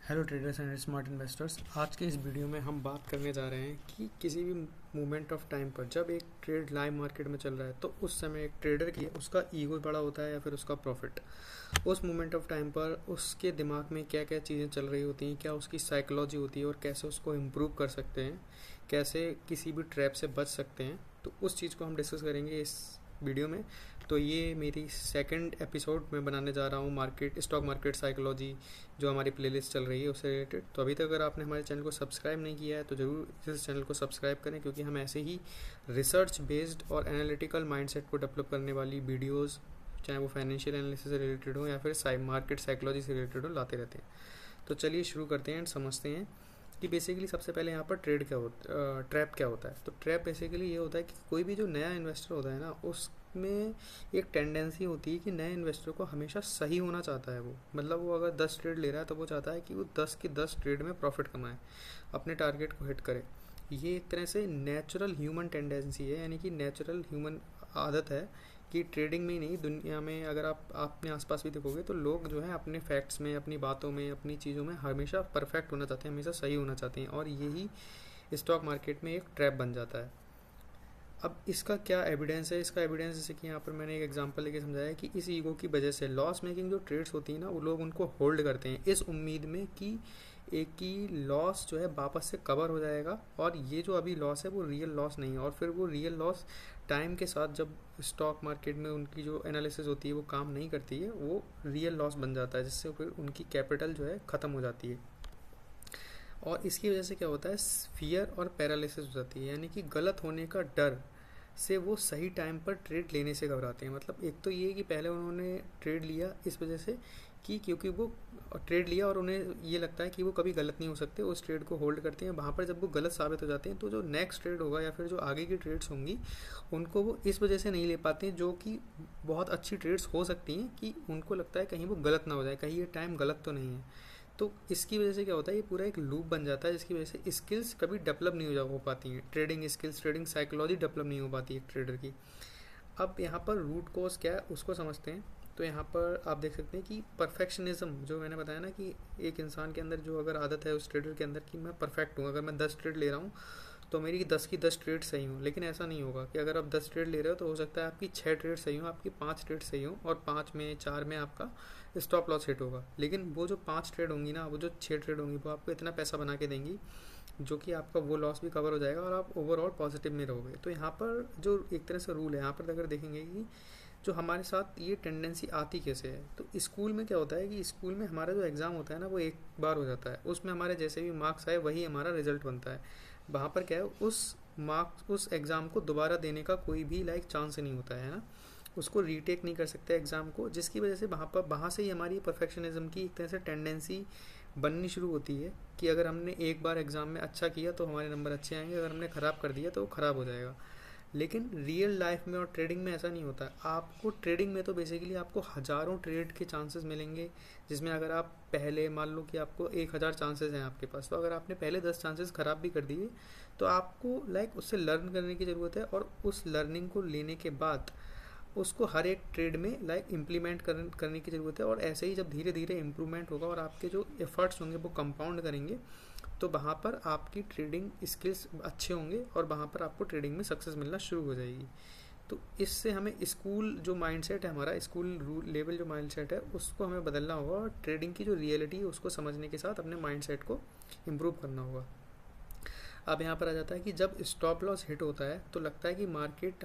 Hello traders and smart investors. आज के इस वीडियो में हम बात करने जा रहे हैं कि किसी भी मोमेंट ऑफ टाइम पर जब एक ट्रेड लाइव मार्केट में चल रहा है तो उस समय एक ट्रेडर की उसका ईगो बड़ा होता है या फिर उसका प्रॉफिट। उस मोमेंट ऑफ टाइम पर उसके दिमाग में क्या क्या चीज़ें चल रही होती हैं, क्या उसकी साइकोलॉजी होती है और कैसे उसको इम्प्रूव कर सकते हैं, कैसे किसी भी ट्रैप से बच सकते हैं। तो उस चीज़ को हम डिस्कस करेंगे इस वीडियो में। तो ये मेरी सेकंड एपिसोड में बनाने जा रहा हूँ स्टॉक मार्केट साइकोलॉजी, जो हमारी प्लेलिस्ट चल रही है उससे रिलेटेड। तो अभी तक अगर आपने हमारे चैनल को सब्सक्राइब नहीं किया है तो ज़रूर इस चैनल को सब्सक्राइब करें, क्योंकि हम ऐसे ही रिसर्च बेस्ड और एनालिटिकल माइंडसेट को डेवलप करने वाली वीडियोज़, चाहे वो फाइनेंशियल एनालिसिस से रिलेटेड हो या फिर मार्केट साइकोलॉजी से रिलेटेड हो, लाते रहते हैं। तो चलिए शुरू करते हैं एंड समझते हैं कि बेसिकली सबसे पहले यहाँ पर ट्रैप क्या होता है। तो ट्रैप बेसिकली ये होता है कि कोई भी जो नया इन्वेस्टर होता है ना, उसमें एक टेंडेंसी होती है कि नए इन्वेस्टर को हमेशा सही होना चाहता है। वो मतलब वो अगर 10 ट्रेड ले रहा है तो वो चाहता है कि वो 10 के 10 ट्रेड में प्रॉफिट कमाए, अपने टारगेट को हिट करे। ये एक तरह से नेचुरल ह्यूमन टेंडेंसी है, यानी कि नेचुरल ह्यूमन आदत है कि ट्रेडिंग में ही नहीं, दुनिया में अगर आप अपने आसपास भी देखोगे तो लोग जो है अपने फैक्ट्स में, अपनी बातों में, अपनी चीज़ों में हमेशा परफेक्ट होना चाहते हैं, हमेशा सही होना चाहते हैं, और यही स्टॉक मार्केट में एक ट्रैप बन जाता है। अब इसका क्या एविडेंस है? इसका एविडेंस जैसे कि यहाँ पर मैंने एक एग्जांपल लेके समझाया कि इस ईगो की वजह से लॉस मेकिंग जो ट्रेड्स होती है ना, वो लोग उनको होल्ड करते हैं इस उम्मीद में कि एक की लॉस जो है वापस से कवर हो जाएगा, और ये जो अभी लॉस है वो रियल लॉस नहीं है। और फिर वो रियल लॉस टाइम के साथ जब स्टॉक मार्केट में उनकी जो एनालिसिस होती है वो काम नहीं करती है, वो रियल लॉस बन जाता है, जिससे फिर उनकी कैपिटल जो है ख़त्म हो जाती है। और इसकी वजह से क्या होता है, फियर और पैरालिसिस हो जाती है, यानी कि गलत होने का डर से वो सही टाइम पर ट्रेड लेने से घबराते हैं। मतलब एक तो ये कि पहले उन्होंने ट्रेड लिया इस वजह से कि क्योंकि वो ट्रेड लिया और उन्हें ये लगता है कि वो कभी गलत नहीं हो सकते, उस ट्रेड को होल्ड करते हैं। वहाँ पर जब वो गलत साबित हो जाते हैं तो जो नेक्स्ट ट्रेड होगा या फिर जो आगे की ट्रेड्स होंगी उनको वो इस वजह से नहीं ले पाते हैं, जो कि बहुत अच्छी ट्रेड्स हो सकती हैं, कि उनको लगता है कहीं वो गलत ना हो जाए, कहीं ये टाइम गलत तो नहीं है। तो इसकी वजह से क्या होता है, ये पूरा एक लूप बन जाता है, जिसकी वजह से स्किल्स कभी डेवलप नहीं हो पाती हैं, trading skills, trading psychology develop नहीं हो पाती है एक ट्रेडर की। अब यहाँ पर रूट कॉज क्या है उसको समझते हैं। तो यहाँ पर आप देख सकते हैं कि परफेक्शनिज्म, जो मैंने बताया ना कि एक इंसान के अंदर जो अगर आदत है उस ट्रेडर के अंदर कि मैं परफेक्ट हूँ, अगर मैं 10 ट्रेड ले रहा हूँ तो मेरी 10 की 10 ट्रेड सही हो। लेकिन ऐसा नहीं होगा कि अगर आप 10 ट्रेड ले रहे हो तो हो सकता है आपकी 6 ट्रेड सही हो, आपकी 5 ट्रेड सही हो, और 5 में 4 में आपका स्टॉप लॉस हिट होगा। लेकिन वो जो 5 ट्रेड होंगी ना, वो जो 6 ट्रेड होंगी, वो आपको इतना पैसा बना के देंगी जो कि आपका वो लॉस भी कवर हो जाएगा और आप ओवरऑल पॉजिटिव में रहोगे। तो यहाँ पर जो एक तरह से रूल है, यहाँ पर अगर देखेंगे कि जो हमारे साथ ये टेंडेंसी आती कैसे है, तो स्कूल में क्या होता है कि स्कूल में हमारा जो एग्ज़ाम होता है ना, वो एक बार हो जाता है, उसमें हमारे जैसे भी मार्क्स आए वही हमारा रिजल्ट बनता है। वहाँ पर क्या है, उस एग्ज़ाम को दोबारा देने का कोई भी चांस नहीं होता है ना, उसको रीटेक नहीं कर सकते एग्ज़ाम को, जिसकी वजह से वहाँ से ही हमारी परफेक्शनिज्म की एक तरह से टेंडेंसी बननी शुरू होती है कि अगर हमने एक बार एग्ज़ाम में अच्छा किया तो हमारे नंबर अच्छे आएंगे, अगर हमने ख़राब कर दिया तो वो ख़राब हो जाएगा। लेकिन रियल लाइफ में और ट्रेडिंग में ऐसा नहीं होता है। आपको ट्रेडिंग में तो बेसिकली आपको हज़ारों ट्रेड के चांसेस मिलेंगे, जिसमें अगर आप पहले मान लो कि आपको 1000 चांसेस हैं आपके पास, तो अगर आपने पहले 10 चांसेस ख़राब भी कर दिए तो आपको उससे लर्न करने की ज़रूरत है, और उस लर्निंग को लेने के बाद उसको हर एक ट्रेड में इम्प्लीमेंट करने की ज़रूरत है। और ऐसे ही जब धीरे धीरे इम्प्रूवमेंट होगा और आपके जो एफर्ट्स होंगे वो कंपाउंड करेंगे, तो वहाँ पर आपकी ट्रेडिंग स्किल्स अच्छे होंगे और वहाँ पर आपको ट्रेडिंग में सक्सेस मिलना शुरू हो जाएगी। तो इससे हमें स्कूल जो माइंडसेट है, हमारा स्कूल लेवल जो माइंडसेट है, उसको हमें बदलना होगा, और ट्रेडिंग की जो रियलिटी है उसको समझने के साथ अपने माइंडसेट को इम्प्रूव करना होगा। अब यहाँ पर आ जाता है कि जब स्टॉप लॉस हिट होता है तो लगता है कि मार्केट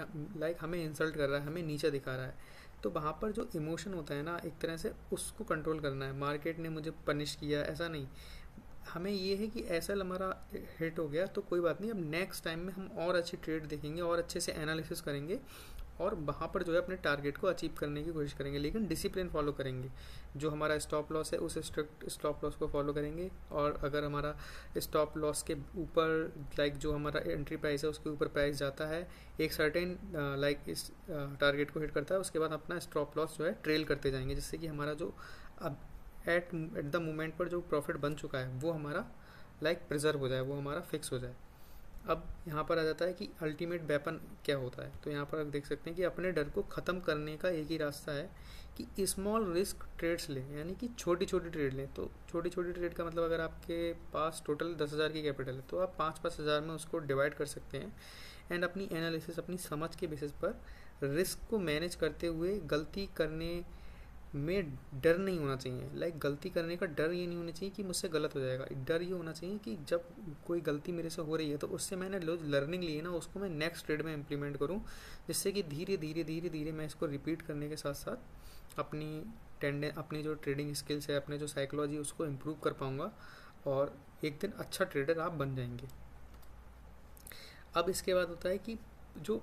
हमें इंसल्ट कर रहा है, हमें नीचे दिखा रहा है। तो वहाँ पर जो इमोशन होता है ना, एक तरह से उसको कंट्रोल करना है। मार्केट ने मुझे पनिश किया, ऐसा नहीं, हमें ये है कि ऐसा हमारा हिट हो गया तो कोई बात नहीं, अब नेक्स्ट टाइम में हम और अच्छी ट्रेड देखेंगे और अच्छे से एनालिसिस करेंगे, और वहाँ पर जो है अपने टारगेट को अचीव करने की कोशिश करेंगे, लेकिन डिसिप्लिन फॉलो करेंगे। जो हमारा स्टॉप लॉस है उस स्ट्रिक्ट स्टॉप लॉस को फॉलो करेंगे, और अगर हमारा स्टॉप लॉस के ऊपर जो हमारा एंट्री प्राइस है उसके ऊपर प्राइस जाता है, एक सर्टेन इस टारगेट को हिट करता है, उसके बाद अपना स्टॉप लॉस जो है ट्रेल करते जाएंगे, जिससे कि हमारा जो अब एट द मोमेंट पर जो प्रॉफिट बन चुका है वो हमारा प्रिजर्व हो जाए, वो हमारा फिक्स हो जाए। अब यहाँ पर आ जाता है कि अल्टीमेट वेपन क्या होता है। तो यहाँ पर आप देख सकते हैं कि अपने डर को ख़त्म करने का एक ही रास्ता है कि स्मॉल रिस्क ट्रेड्स लें, यानी कि छोटी छोटी ट्रेड लें। तो छोटी छोटी ट्रेड का मतलब अगर आपके पास टोटल 10,000 की कैपिटल है तो आप 5-5 हज़ार में उसको डिवाइड कर सकते हैं एंड अपनी एनालिसिस, अपनी समझ के बेसिस पर रिस्क को मैनेज करते हुए गलती करने में डर नहीं होना चाहिए। लाइक गलती करने का डर ये नहीं होना चाहिए कि मुझसे गलत हो जाएगा। डर ये होना चाहिए कि जब कोई गलती मेरे से हो रही है तो उससे मैंने लर्निंग ली है ना, उसको मैं नेक्स्ट ट्रेड में इम्प्लीमेंट करूँ, जिससे कि धीरे धीरे धीरे धीरे मैं इसको रिपीट करने के साथ साथ अपनी जो ट्रेडिंग स्किल्स है, अपने जो साइकोलॉजी है उसको इम्प्रूव कर पाऊँगा और एक दिन अच्छा ट्रेडर आप बन जाएंगे। अब इसके बाद होता है कि जो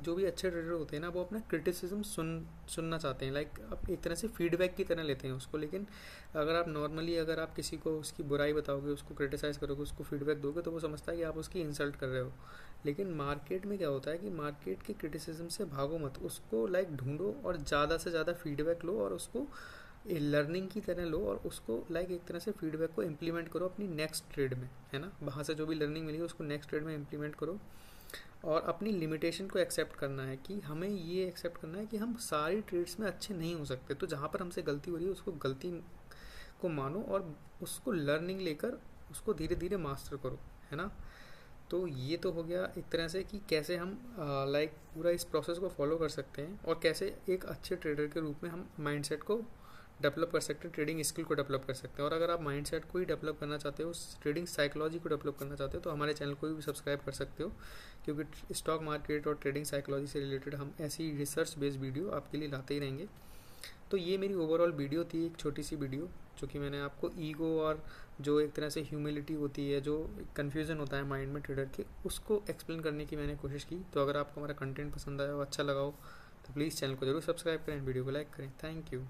भी अच्छे ट्रेडर होते हैं ना, वो अपना क्रिटिसिज्म सुनना चाहते हैं। लाइक आप एक तरह से फीडबैक की तरह लेते हैं उसको। लेकिन अगर आप नॉर्मली अगर आप किसी को उसकी बुराई बताओगे, उसको क्रिटिसाइज़ करोगे, उसको फीडबैक दोगे तो वो समझता है कि आप उसकी इंसल्ट कर रहे हो। लेकिन मार्केट में क्या होता है कि मार्केट के क्रिटिसिज्म से भागो मत, उसको लाइक ढूंढो और ज़्यादा से ज़्यादा फीडबैक लो और उसको लर्निंग की तरह लो और उसको लाइक एक तरह से फीडबैक को इम्प्लीमेंट करो अपनी नेक्स्ट ट्रेड में, है ना। वहाँ से जो भी लर्निंग मिली है उसको नेक्स्ट ट्रेड में इम्प्लीमेंट करो और अपनी लिमिटेशन को एक्सेप्ट करना है कि हमें ये एक्सेप्ट करना है कि हम सारी ट्रेड्स में अच्छे नहीं हो सकते। तो जहाँ पर हमसे गलती हो रही है उसको गलती को मानो और उसको लर्निंग लेकर उसको धीरे धीरे मास्टर करो, है ना। तो ये तो हो गया एक तरह से कि कैसे हम लाइक पूरा इस प्रोसेस को फॉलो कर सकते हैं और कैसे एक अच्छे ट्रेडर के रूप में हम माइंडसेट को डेवलप कर सकते हैं, ट्रेडिंग स्किल को डेवलप कर सकते हैं। और अगर आप माइंडसेट को ही डेवलप करना चाहते हो, ट्रेडिंग साइकोलॉजी को डेवलप करना चाहते हो, तो हमारे चैनल को भी सब्सक्राइब कर सकते हो, क्योंकि स्टॉक मार्केट और ट्रेडिंग साइकोलॉजी से रिलेटेड हम ऐसी रिसर्च बेस्ड वीडियो आपके लिए लाते ही रहेंगे। तो ये मेरी ओवरऑल वीडियो थी, एक छोटी सी वीडियो जो कि मैंने आपको ईगो और जो एक तरह से ह्यूमिलिटी होती है, जो कन्फ्यूज़न होता है माइंड में ट्रेडर के, उसको एक्सप्लेन करने की मैंने कोशिश की। तो अगर आपको हमारा कंटेंट पसंद आया हो, अच्छा लगा हो, तो प्लीज़ चैनल को जरूर सब्सक्राइब करें, वीडियो को लाइक करें। Thank you.